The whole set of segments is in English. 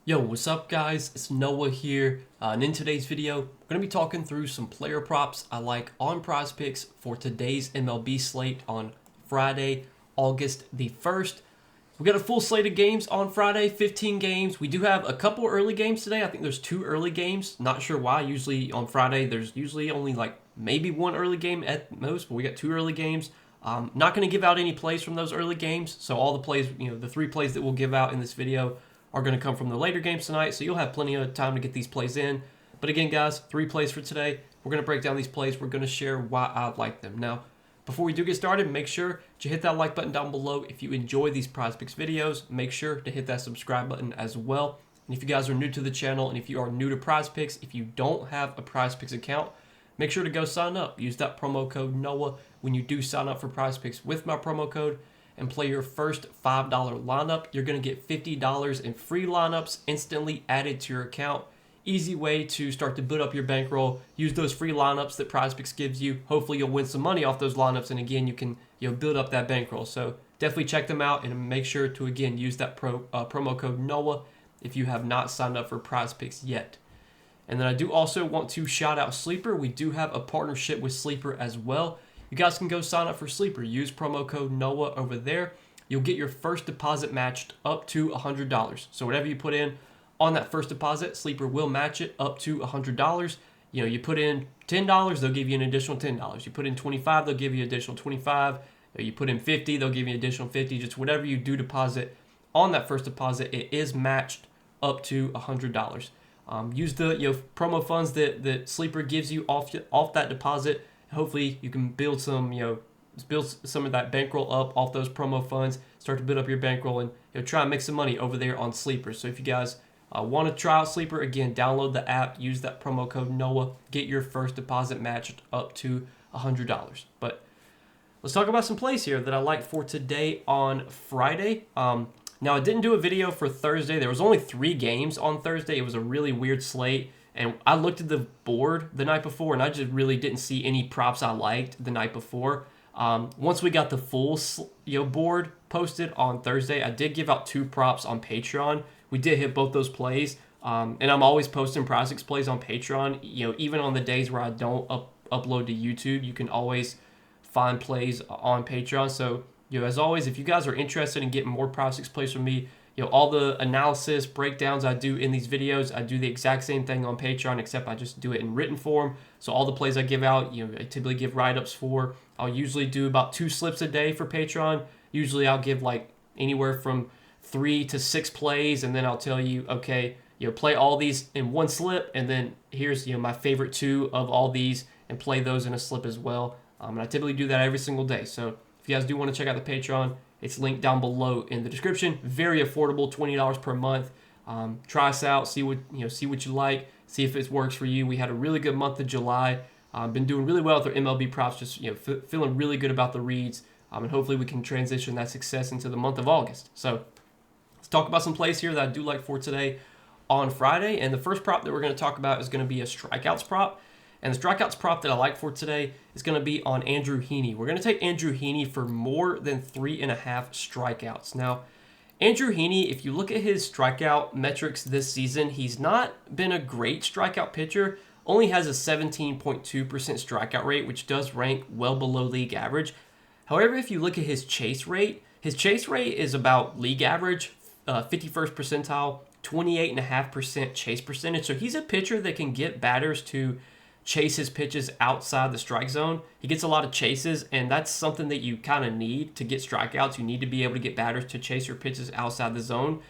Yo, what's up guys? It's Noah here, and in today's video, we're going to be talking through some player props I like on Prizepicks for today's MLB slate on Friday, August the 1st. We got a full slate of games on Friday, 15 games. We do have a couple early games today. I think there's 2 early games. Not sure why. Usually on Friday, there's usually only like maybe 1 early game at most, but we got 2 early games. Not going to give out any plays from those early games, so all the plays, the 3 plays that we'll give out in this video are going to come from the later games tonight, so you'll have plenty of time to get these plays in. But again, guys, 3 plays for today. We're going to break down these plays. We're going to share why I like them. Now, before we do get started, make sure to hit that like button down below. If you enjoy these Prizepicks videos, make sure to hit that subscribe button as well. And if you guys are new to the channel, and if you are new to Prizepicks, if you don't have a Prizepicks account, make sure to go sign up. Use that promo code NOAH when you do sign up for Prizepicks with my promo code, and play your first $5 lineup. You're going to get $50 in free lineups instantly added to your account. Easy way to start to build up your bankroll. Use those free lineups that Prizepicks gives you. Hopefully you'll win some money off those lineups, and again, you can build up that bankroll. So definitely check them out, and make sure to again use that promo code NOAH if you have not signed up for Prizepicks yet. And then I do also want to shout out Sleeper. We do have a partnership with Sleeper as well. You guys can go sign up for Sleeper. Use promo code NOAH over there. You'll get your first deposit matched up to $100. So whatever you put in on that first deposit, Sleeper will match it up to $100. You put in $10, they'll give you an additional $10. You put in $25, they'll give you an additional $25. You put in $50, they'll give you an additional $50. Just whatever you do deposit on that first deposit, it is matched up to $100. Use the promo funds that Sleeper gives you off that deposit. Hopefully you can build some of that bankroll up off those promo funds. Start to build up your bankroll and try and make some money over there on Sleeper. So if you guys want to try out Sleeper, again, download the app, use that promo code NOAH, get your first deposit matched up to $100. But let's talk about some plays here that I like for today on Friday. Now, I didn't do a video for Thursday. There was only 3 games on Thursday. It was a really weird slate. And I looked at the board the night before, and I just really didn't see any props I liked the night before. Once we got the full board posted on Thursday, I did give out 2 props on Patreon. We did hit both those plays. And I'm always posting Prizepicks plays on Patreon. Even on the days where I don't upload to YouTube, you can always find plays on Patreon. So, as always, if you guys are interested in getting more Prizepicks plays from me, all the analysis, breakdowns I do in these videos, I do the exact same thing on Patreon, except I just do it in written form. So all the plays I give out, I typically give write-ups for. I'll usually do about 2 slips a day for Patreon. Usually I'll give like anywhere from 3 to 6 plays, and then I'll tell you, okay, play all these in 1 slip, and then here's my favorite 2 of all these, and play those in a slip as well. And I typically do that every single day. So if you guys do want to check out the Patreon, it's linked down below in the description. Very affordable, $20 per month. Try us out, see what you like, see if it works for you. We had a really good month of July. Been doing really well with our MLB props. Just feeling really good about the reads, and hopefully we can transition that success into the month of August. So let's talk about some plays here that I do like for today on Friday. And the first prop that we're going to talk about is going to be a strikeouts prop. And the strikeouts prop that I like for today is going to be on Andrew Heaney. We're going to take Andrew Heaney for more than 3.5 strikeouts. Now, Andrew Heaney, if you look at his strikeout metrics this season, he's not been a great strikeout pitcher. Only has a 17.2% strikeout rate, which does rank well below league average. However, if you look at his chase rate is about league average, 51st percentile, 28.5% chase percentage. So he's a pitcher that can get batters to chase his pitches outside the strike zone. He gets a lot of chases, and that's something that you kind of need to get strikeouts. You need to be able to get batters to chase your pitches outside the zone.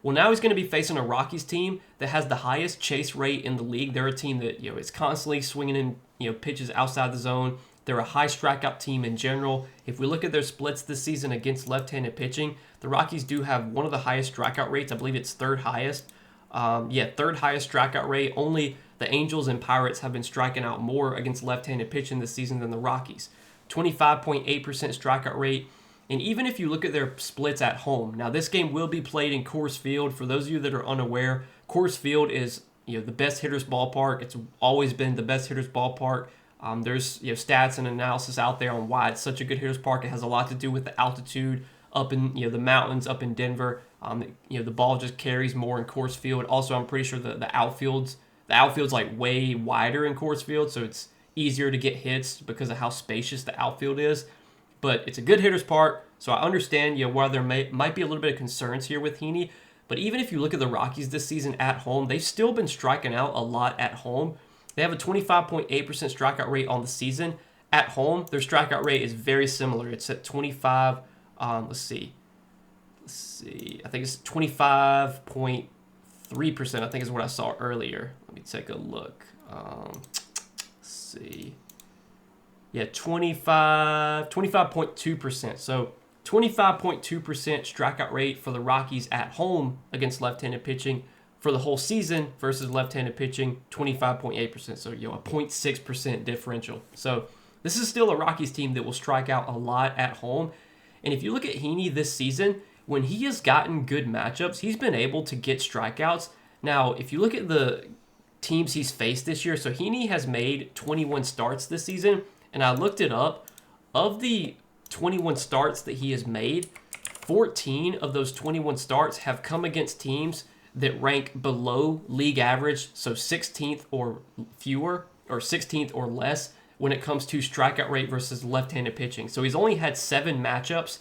Well, now he's going to be facing a Rockies team that has the highest chase rate in the league. They're a team that is constantly swinging in pitches outside the zone. They're a high strikeout team in general. If we look at their splits this season against left-handed pitching, the Rockies do have one of the highest strikeout rates. I believe it's third highest. Third highest strikeout rate. Only the Angels and Pirates have been striking out more against left-handed pitching this season than the Rockies. 25.8% strikeout rate. And even if you look at their splits at home, now this game will be played in Coors Field. For those of you that are unaware, Coors Field is the best hitter's ballpark. It's always been the best hitter's ballpark. There's stats and analysis out there on why it's such a good hitter's park. It has a lot to do with the altitude up in the mountains up in Denver. The ball just carries more in Coors Field. Also, I'm pretty sure the outfield's like way wider in Coors Field, so it's easier to get hits because of how spacious the outfield is. But it's a good hitter's park, so I understand why there might be a little bit of concerns here with Heaney. But even if you look at the Rockies this season at home, they've still been striking out a lot at home. They have a 25.8% strikeout rate on the season. At home, their strikeout rate is very similar. It's at 25. Let's see. I think it's 25.3%. I think is what I saw earlier. Let me take a look. Let's see. Yeah, 25.2%. So 25.2% strikeout rate for the Rockies at home against left-handed pitching for the whole season versus left-handed pitching, 25.8%. So, a 0.6% differential. So this is still a Rockies team that will strike out a lot at home. And if you look at Heaney this season, when he has gotten good matchups, he's been able to get strikeouts. Now, if you look at the teams he's faced this year, so Heaney has made 21 starts this season, and I looked it up. Of the 21 starts that he has made, 14 of those 21 starts have come against teams that rank below league average, so 16th or fewer, or 16th or less when it comes to strikeout rate versus left-handed pitching. So he's only had 7 matchups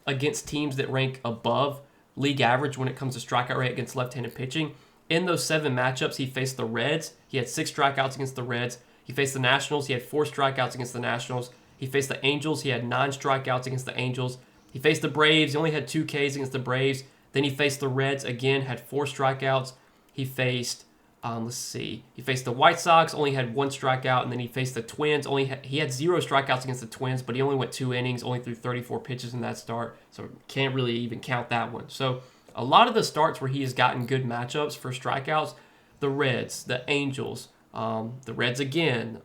against teams that rank above league average when it comes to strikeout rate against left-handed pitching. In those 7 matchups, he faced the Reds. He had 6 strikeouts against the Reds. He faced the Nationals. He had 4 strikeouts against the Nationals. He faced the Angels. He had 9 strikeouts against the Angels. He faced the Braves. He only had 2 Ks against the Braves. Then he faced the Reds again, had 4 strikeouts. He faced, he faced the White Sox, only had 1 strikeout, and then he faced the Twins. He had 0 strikeouts against the Twins, but he only went 2 innings, only threw 34 pitches in that start, so can't really even count that one. So a lot of the starts where he has gotten good matchups for strikeouts, the Reds, the Angels, the Reds again.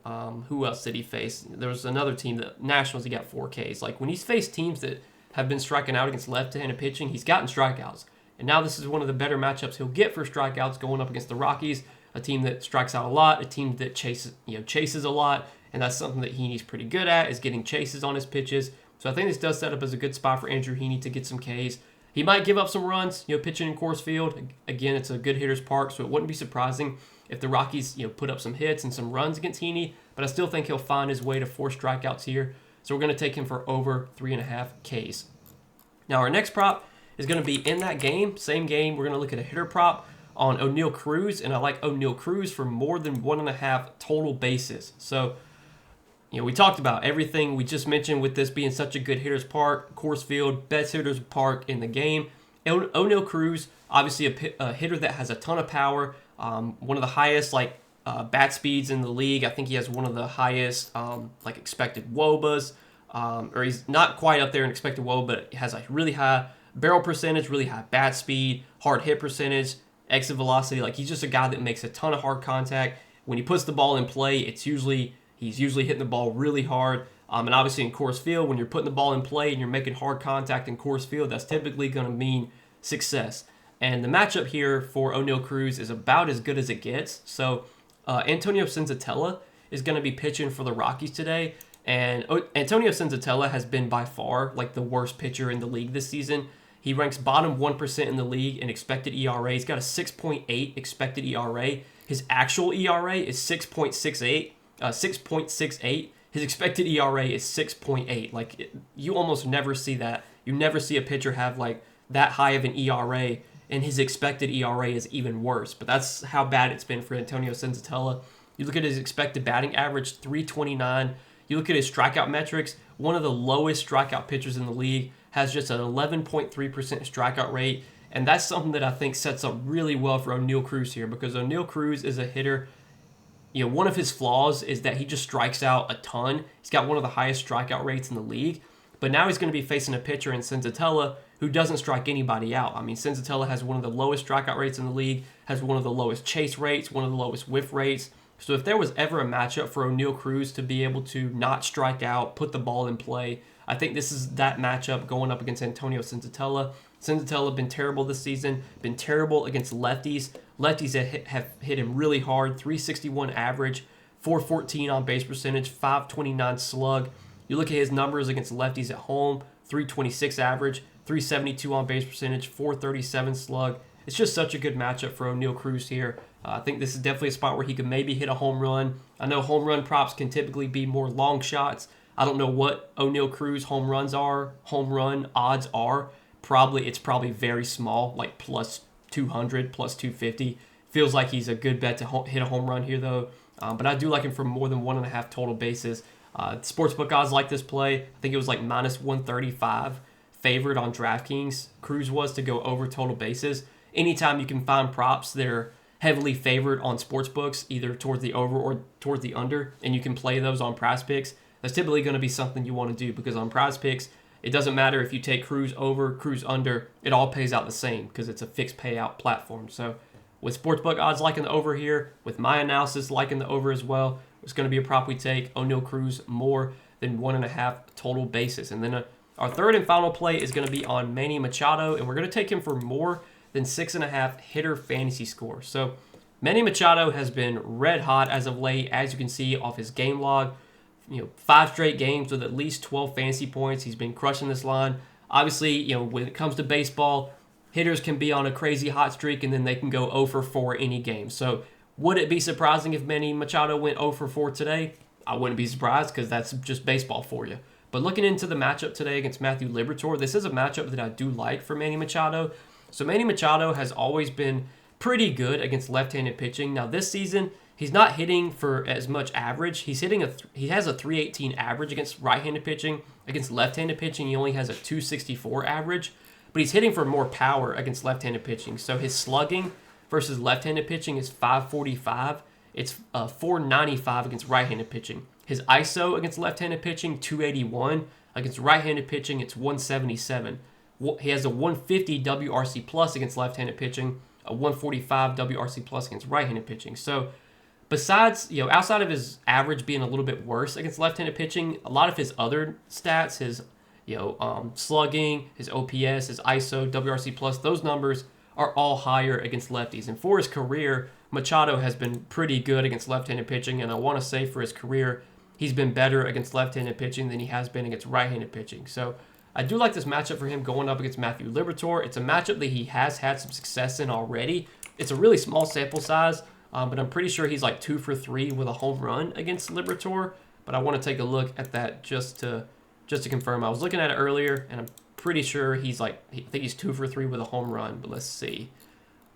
Who else did he face? There was another team, the Nationals, he got 4 Ks. Like when he's faced teams that have been striking out against left-handed pitching, he's gotten strikeouts. And now this is one of the better matchups he'll get for strikeouts going up against the Rockies, a team that strikes out a lot, a team that chases a lot, and that's something that Heaney's pretty good at, is getting chases on his pitches. So I think this does set up as a good spot for Andrew Heaney to get some Ks. He might give up some runs, pitching in Coors Field. Again, it's a good hitter's park, so it wouldn't be surprising if the Rockies, put up some hits and some runs against Heaney, but I still think he'll find his way to 4 strikeouts here. So we're going to take him for over 3.5 Ks. Now our next prop is going to be in that game, same game. We're going to look at a hitter prop on O'Neal Cruz, and I like O'Neal Cruz for more than 1.5 total bases. So, we talked about everything we just mentioned with this being such a good hitter's park, Coors Field, best hitter's park in the game. O'Neal Cruz, obviously a hitter that has a ton of power, one of the highest bat speeds in the league. I think he has one of the highest expected WOBAs, or he's not quite up there in expected WOBA, but he has a really high barrel percentage, really high bat speed, hard hit percentage, exit velocity. He's just a guy that makes a ton of hard contact. When he puts the ball in play, he's usually hitting the ball really hard. And obviously in Coors Field, when you're putting the ball in play and you're making hard contact in Coors Field, that's typically going to mean success. And the matchup here for O'Neal Cruz is about as good as it gets. So Antonio Senzatella is going to be pitching for the Rockies today. And Antonio Senzatella has been by far the worst pitcher in the league this season. He ranks bottom 1% in the league in expected ERA. He's got a 6.8 expected ERA. His actual ERA is 6.68. His expected ERA is 6.8. You almost never see that. You never see a pitcher have that high of an ERA, and his expected ERA is even worse. But that's how bad it's been for Antonio Senzatella. You look at his expected batting average, 329. You look at his strikeout metrics, one of the lowest strikeout pitchers in the league, has just an 11.3% strikeout rate, and that's something that I think sets up really well for O'Neal Cruz here, because O'Neal Cruz is a hitter. One of his flaws is that he just strikes out a ton. He's got one of the highest strikeout rates in the league, but now he's going to be facing a pitcher in Senzatella who doesn't strike anybody out. I mean, Senzatella has one of the lowest strikeout rates in the league, has one of the lowest chase rates, one of the lowest whiff rates. So if there was ever a matchup for O'Neal Cruz to be able to not strike out, put the ball in play, I think this is that matchup going up against Antonio Senzatella. Senzatella been terrible this season, been terrible against lefties. Lefties have hit him really hard, 361 average, 414 on base percentage, 529 slug. You look at his numbers against lefties at home, 326 average, 372 on base percentage, 437 slug. It's just such a good matchup for O'Neal Cruz here. I think this is definitely a spot where he could maybe hit a home run. I know home run props can typically be more long shots. I don't know what O'Neal Cruz home run odds are. It's probably very small, like plus 200, plus 250. Feels like he's a good bet to hit a home run here, though. But I do like him for more than 1.5 total bases. Sportsbook odds like this play. I think it was like minus 135 favored on DraftKings. Cruz was to go over total bases. Anytime you can find props that are heavily favored on sportsbooks, either towards the over or towards the under, and you can play those on Prizepicks, that's typically going to be something you want to do, because on Prizepicks, it doesn't matter if you take Cruz over, Cruz under, it all pays out the same because it's a fixed payout platform. So with sportsbook odds liking the over here, with my analysis liking the over as well, it's going to be a prop we take. O'Neal Cruz more than 1.5 total bases. And then our third and final play is going to be on Manny Machado, and we're going to take him for more than 6.5 hitter fantasy score. So Manny Machado has been red hot as of late, as you can see off his game log. 5 straight games with at least 12 fantasy points. He's been crushing this line. Obviously, when it comes to baseball, hitters can be on a crazy hot streak and then they can go 0 for 4 any game. So would it be surprising if Manny Machado went 0 for 4 today? I wouldn't be surprised, because that's just baseball for you. But looking into the matchup today against Matthew Liberatore, this is a matchup that I do like for Manny Machado. So Manny Machado has always been pretty good against left-handed pitching. Now this season, he's not hitting for as much average. He has a 318 average against right-handed pitching. Against left-handed pitching, he only has a 264 average. But he's hitting for more power against left-handed pitching. So his slugging versus left-handed pitching is 545. It's 495 against right-handed pitching. His ISO against left-handed pitching, 281. Against right-handed pitching, it's 177. He has a 150 WRC plus against left-handed pitching, a 145 WRC plus against right-handed pitching. So besides, outside of his average being a little bit worse against left-handed pitching, a lot of his other stats, his slugging, his OPS, his ISO, WRC plus, those numbers are all higher against lefties. And for his career, Machado has been pretty good against left-handed pitching, and I want to say for his career, he's been better against left-handed pitching than he has been against right-handed pitching. So I do like this matchup for him going up against Matthew Liberatore. It's a matchup that he has had some success in already. It's a really small sample size, but I'm pretty sure he's like 2 for 3 with a home run against Liberatore. But I want to take a look at that just to confirm. I was looking at it earlier, and I'm pretty sure I think he's 2 for 3 with a home run. But let's see.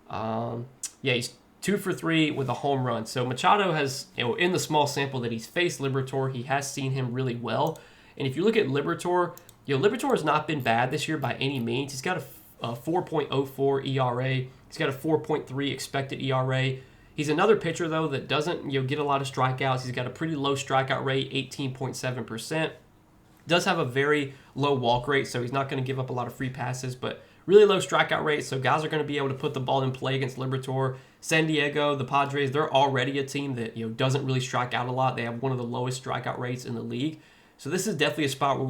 Yeah, he's 2 for 3 with a home run. So Machado has, in the small sample that he's faced Liberatore, he has seen him really well. And if you look at Liberatore, Liberatore has not been bad this year by any means. He's got a 4.04 ERA. He's got a 4.3 expected ERA. He's another pitcher, though, that doesn't get a lot of strikeouts. He's got a pretty low strikeout rate, 18.7%. Does have a very low walk rate, so he's not going to give up a lot of free passes, but really low strikeout rate, so guys are going to be able to put the ball in play against Liberatore. San Diego, the Padres, they're already a team that doesn't really strike out a lot. They have one of the lowest strikeout rates in the league. So this is definitely a spot where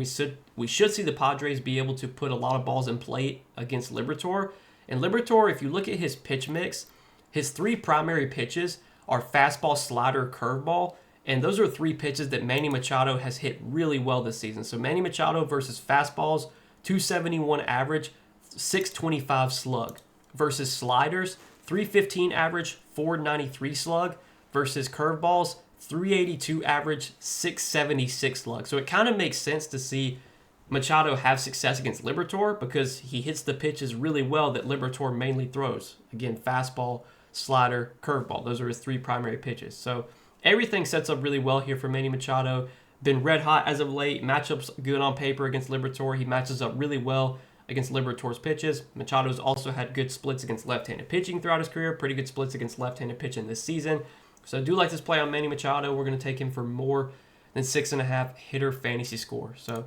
we should see the Padres be able to put a lot of balls in play against Liberatore. And Liberatore, if you look at his pitch mix, his 3 primary pitches are fastball, slider, curveball. And those are 3 pitches that Manny Machado has hit really well this season. So Manny Machado versus fastballs, 271 average, 625 slug. Versus sliders, 315 average, 493 slug. Versus curveballs, 382 average, 676 slug. So it kind of makes sense to see Machado have success against Liberatore because he hits the pitches really well that Liberatore mainly throws. Again, fastball, slider, curveball. Those are his 3 primary pitches. So everything sets up really well here for Manny Machado. Been red hot as of late. Matchups good on paper against Liberatore. He matches up really well against Liberatore's pitches. Machado's also had good splits against left-handed pitching throughout his career. Pretty good splits against left-handed pitching this season. So I do like this play on Manny Machado. We're going to take him for more than 6.5 hitter fantasy score. So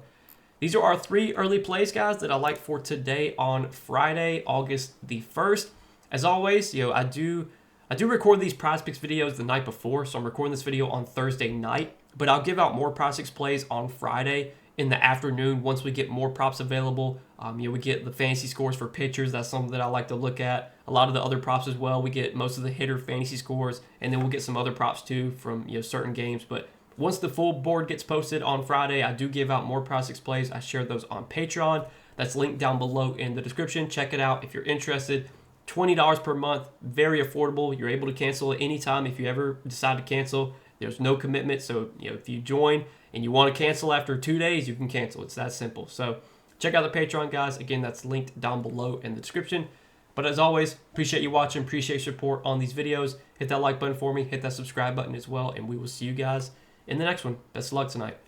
these are our 3 early plays, guys, that I like for today on Friday, August the 1st. As always, I do record these Prizepicks videos the night before, so I'm recording this video on Thursday night, but I'll give out more Prizepicks plays on Friday in the afternoon once we get more props available. We get the fantasy scores for pitchers. That's something that I like to look at. A lot of the other props as well. We get most of the hitter fantasy scores, and then we'll get some other props too from certain games. But once the full board gets posted on Friday, I do give out more Prizepicks plays. I share those on Patreon. That's linked down below in the description. Check it out if you're interested. $20 per month, very affordable. You're able to cancel at any time if you ever decide to cancel. There's no commitment, so if you join and you want to cancel after 2 days, you can cancel. It's that simple. So check out the Patreon, guys. Again, that's linked down below in the description. But as always, appreciate you watching, appreciate your support on these videos. Hit that like button for me, hit that subscribe button as well, and we will see you guys in the next one. Best of luck tonight.